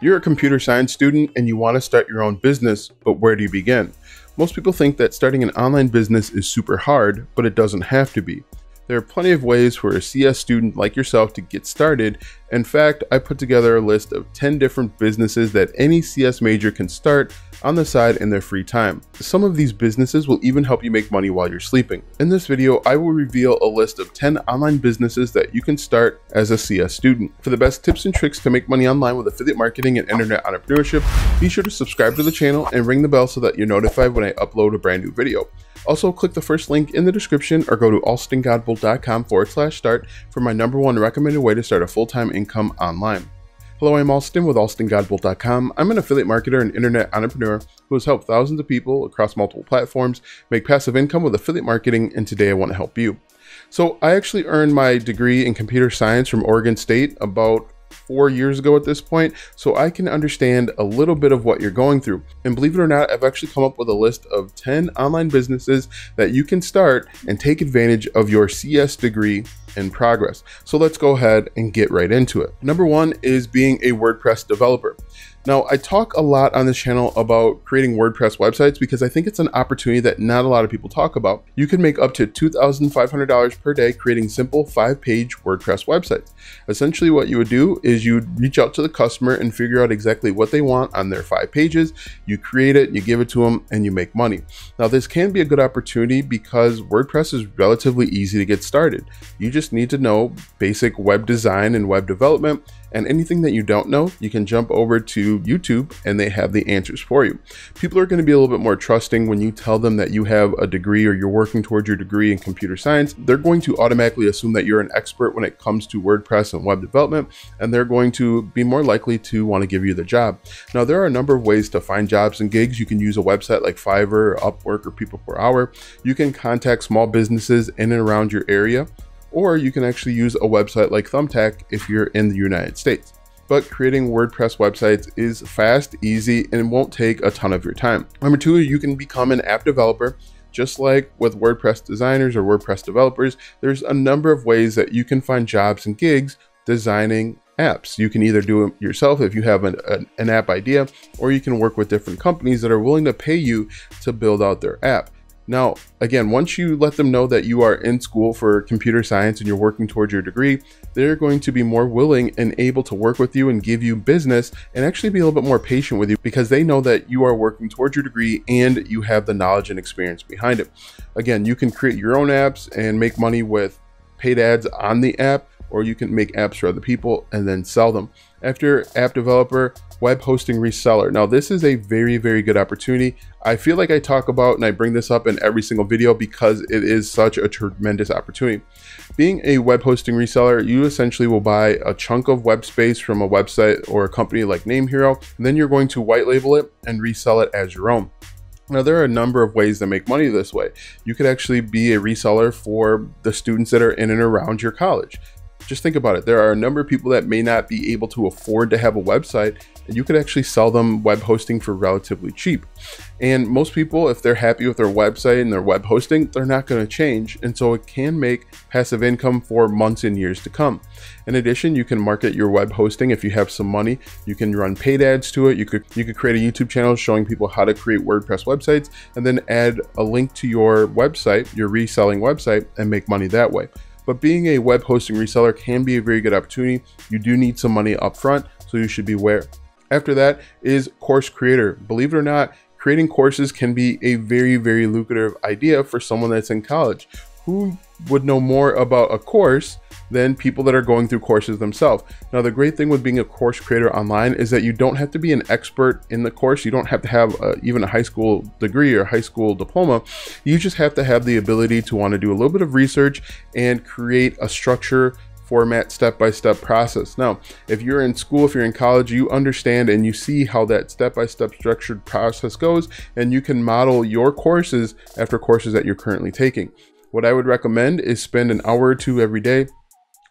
You're a computer science student and you want to start your own business, but where do you begin? Most people think that starting an online business is super hard, but it doesn't have to be. There are plenty of ways for a CS student like yourself to get started. In fact, I put together a list of 10 different businesses that any CS major can start on the side in their free time. Some of these businesses will even help you make money while you're sleeping. In this video, I will reveal a list of 10 online businesses that you can start as a CS student. For the best tips and tricks to make money online with affiliate marketing and internet entrepreneurship, be sure to subscribe to the channel and ring the bell so that you're notified when I upload a brand new video. Also, click the first link in the description or go to alstongodbolt.com/start for my #1 recommended way to start a full-time income online. Hello, I'm Alston with alstongodbolt.com. I'm an affiliate marketer and internet entrepreneur who has helped thousands of people across multiple platforms make passive income with affiliate marketing, and today I want to help you. So I actually earned my degree in computer science from Oregon State about 4 years ago at this point, so I can understand a little bit of what you're going through. And believe it or not, I've actually come up with a list of 10 online businesses that you can start and take advantage of your CS degree in progress. So let's go ahead and get right into it. #1 is being a WordPress developer. Now, I talk a lot on this channel about creating WordPress websites because I think it's an opportunity that not a lot of people talk about. You can make up to $2,500 per day creating simple 5-page WordPress websites. Essentially, what you would do is you'd reach out to the customer and figure out exactly what they want on their 5 pages. You create it, you give it to them, and you make money. Now, this can be a good opportunity because WordPress is relatively easy to get started. You just need to know basic web design and web development. And anything that you don't know, you can jump over to YouTube and they have the answers for you. People are going to be a little bit more trusting when you tell them that you have a degree or you're working towards your degree in computer science. They're going to automatically assume that you're an expert when it comes to WordPress and web development, and they're going to be more likely to want to give you the job. Now, there are a number of ways to find jobs and gigs. You can use a website like Fiverr, or Upwork, or People Per Hour. You can contact small businesses in and around your area, or you can actually use a website like Thumbtack if you're in the United States. But creating WordPress websites is fast, easy, and it won't take a ton of your time. #2, you can become an app developer. Just like with WordPress designers or WordPress developers, there's a number of ways that you can find jobs and gigs designing apps. You can either do it yourself if you have an app idea, or you can work with different companies that are willing to pay you to build out their app. Now, again, once you let them know that you are in school for computer science and you're working towards your degree, they're going to be more willing and able to work with you and give you business and actually be a little bit more patient with you because they know that you are working towards your degree and you have the knowledge and experience behind it. Again, you can create your own apps and make money with paid ads on the app, or you can make apps for other people and then sell them. After app developer, web hosting reseller. Now, this is a very, very good opportunity. I feel like I talk about and I bring this up in every single video because it is such a tremendous opportunity. Being a web hosting reseller, you essentially will buy a chunk of web space from a website or a company like NameHero, and then you're going to white label it and resell it as your own. Now, there are a number of ways to make money this way. You could actually be a reseller for the students that are in and around your college. Just think about it. There are a number of people that may not be able to afford to have a website, and you could actually sell them web hosting for relatively cheap. And most people, if they're happy with their website and their web hosting, they're not going to change. And so it can make passive income for months and years to come. In addition, you can market your web hosting if you have some money. You can run paid ads to it. You could create a YouTube channel showing people how to create WordPress websites and then add a link to your website, your reselling website, and make money that way. But being a web hosting reseller can be a very good opportunity. You do need some money up front, so you should be aware. After that is course creator. Believe it or not, creating courses can be a very, very lucrative idea for someone that's in college. Who would know more about a course than people that are going through courses themselves? Now, the great thing with being a course creator online is that you don't have to be an expert in the course. You don't have to have even a high school degree or high school diploma. You just have to have the ability to want to do a little bit of research and create a structure, format, step-by-step process. Now, if you're in school, if you're in college, you understand and you see how that step-by-step structured process goes, and you can model your courses after courses that you're currently taking. What I would recommend is spend an hour or two every day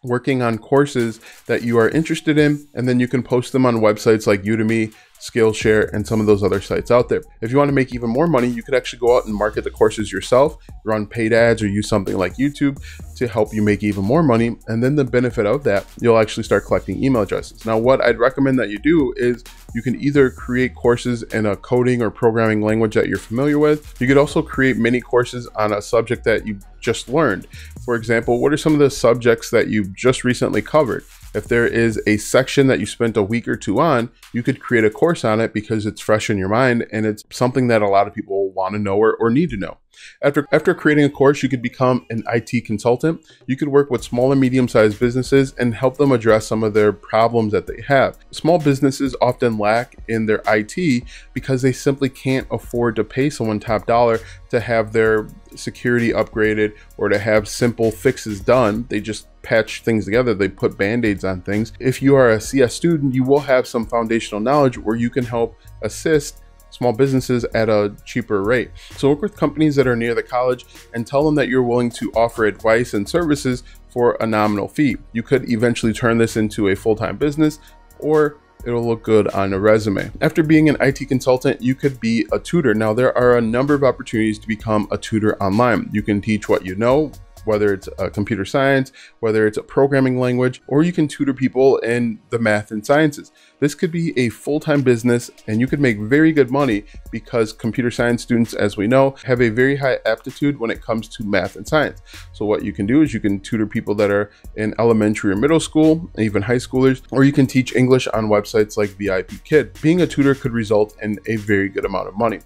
working on courses that you are interested in, and then you can post them on websites like Udemy, Skillshare, and some of those other sites out there. If you want to make even more money, you could actually go out and market the courses yourself, run paid ads, or use something like YouTube to help you make even more money. And then the benefit of that, you'll actually start collecting email addresses. Now, what I'd recommend that you do is you can either create courses in a coding or programming language that you're familiar with. You could also create mini courses on a subject that you just learned. For example, what are some of the subjects that you just recently covered? If there is a section that you spent a week or two on, you could create a course on it because it's fresh in your mind and it's something that a lot of people want to know or need to know. After creating a course, you could become an IT consultant. You could work with small and medium-sized businesses and help them address some of their problems that they have. Small businesses often lack in their IT because they simply can't afford to pay someone top dollar to have their security upgraded or to have simple fixes done. They just patch things together. They put band-aids on things. If you are a CS student, you will have some foundational knowledge where you can help assist small businesses at a cheaper rate. So work with companies that are near the college and tell them that you're willing to offer advice and services for a nominal fee. You could eventually turn this into a full-time business, or it'll look good on a resume. After being an IT consultant, you could be a tutor. Now, there are a number of opportunities to become a tutor online. You can teach what you know, whether it's computer science, whether it's a programming language, or you can tutor people in the math and sciences. This could be a full-time business and you could make very good money because computer science students, as we know, have a very high aptitude when it comes to math and science. So what you can do is you can tutor people that are in elementary or middle school, even high schoolers, or you can teach English on websites like VIP Kid. Being a tutor could result in a very good amount of money.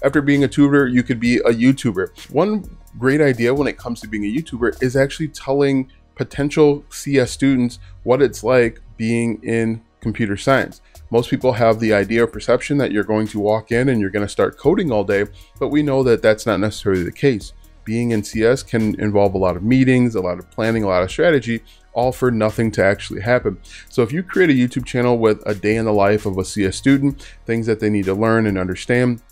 After being a tutor, you could be a YouTuber. One great idea when it comes to being a YouTuber is actually telling potential CS students what it's like being in computer science. Most people have the idea or perception that you're going to walk in and you're going to start coding all day, but we know that that's not necessarily the case. Being in CS can involve a lot of meetings, a lot of planning, a lot of strategy, all for nothing to actually happen. So if you create a YouTube channel with a day in the life of a CS student, things that they need to learn and understand,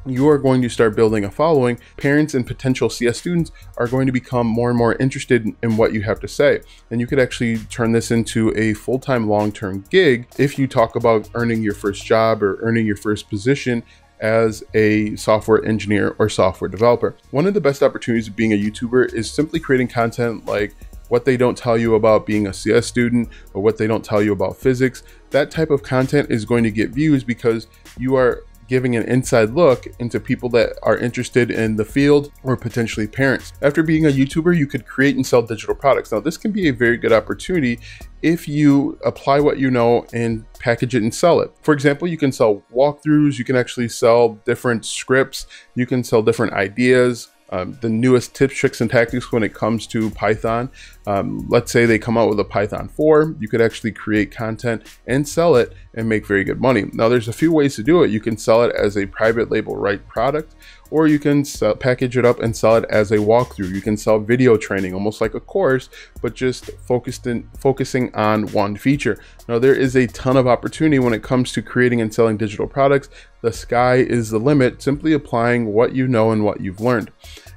you are going to start building a following. Parents and potential CS students are going to become more and more interested in what you have to say. And you could actually turn this into a full-time long-term gig if you talk about earning your first job or earning your first position as a software engineer or software developer. One of the best opportunities of being a YouTuber is simply creating content like what they don't tell you about being a CS student or what they don't tell you about physics. That type of content is going to get views because you are giving an inside look into people that are interested in the field or potentially parents. After being a YouTuber, you could create and sell digital products. Now, this can be a very good opportunity if you apply what you know and package it and sell it. For example, you can sell walkthroughs, you can actually sell different scripts, you can sell different ideas, the newest tips, tricks, and tactics when it comes to Python. Let's say they come out with a Python 4, you could actually create content and sell it and make very good money. Now, there's a few ways to do it. You can sell it as a private label right product, or you can package it up and sell it as a walkthrough. You can sell video training, almost like a course, but just focusing on one feature. Now, there is a ton of opportunity when it comes to creating and selling digital products. The sky is the limit, simply applying what you know and what you've learned.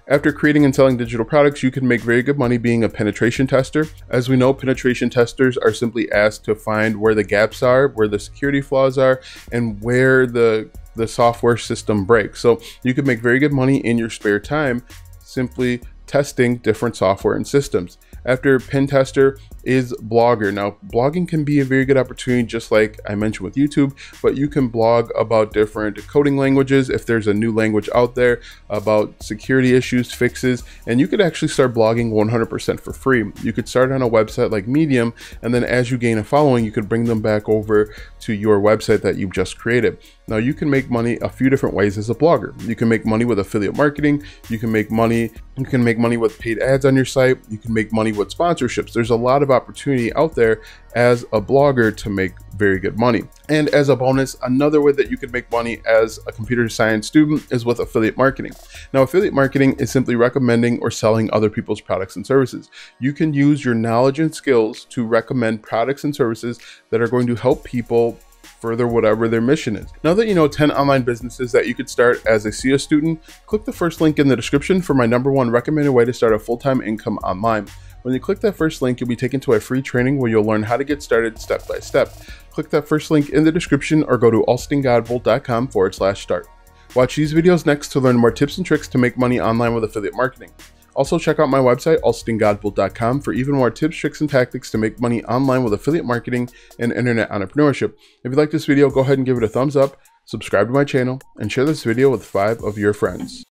After creating and selling digital products, you can make very good money being a penetration tester. As we know, penetration testers are simply asked to find where the gaps are, where the security flaws are, and where the software system breaks. So you can make very good money in your spare time simply testing different software and systems. After pen tester is blogger. Now, blogging can be a very good opportunity, just like I mentioned with YouTube, but you can blog about different coding languages if there's a new language out there, about security issues, fixes, and you could actually start blogging 100% for free. You could start on a website like Medium, and then as you gain a following, you could bring them back over to your website that you've just created. Now, you can make money a few different ways as a blogger. You can make money with affiliate marketing. You can make money with paid ads on your site. You can make money with sponsorships. There's a lot of opportunity out there as a blogger to make very good money. And as a bonus, another way that you could make money as a computer science student is with affiliate marketing. Now, affiliate marketing is simply recommending or selling other people's products and services. You can use your knowledge and skills to recommend products and services that are going to help people further whatever their mission is. Now that you know 10 online businesses that you could start as a CS student, click the first link in the description for my #1 recommended way to start a full-time income online. When you click that first link, you'll be taken to a free training where you'll learn how to get started step by step. Click that first link in the description or go to alstongodbolt.com/start. Watch these videos next to learn more tips and tricks to make money online with affiliate marketing. Also check out my website, alstongodbolt.com, for even more tips, tricks, and tactics to make money online with affiliate marketing and internet entrepreneurship. If you like this video, go ahead and give it a thumbs up, subscribe to my channel, and share this video with 5 of your friends.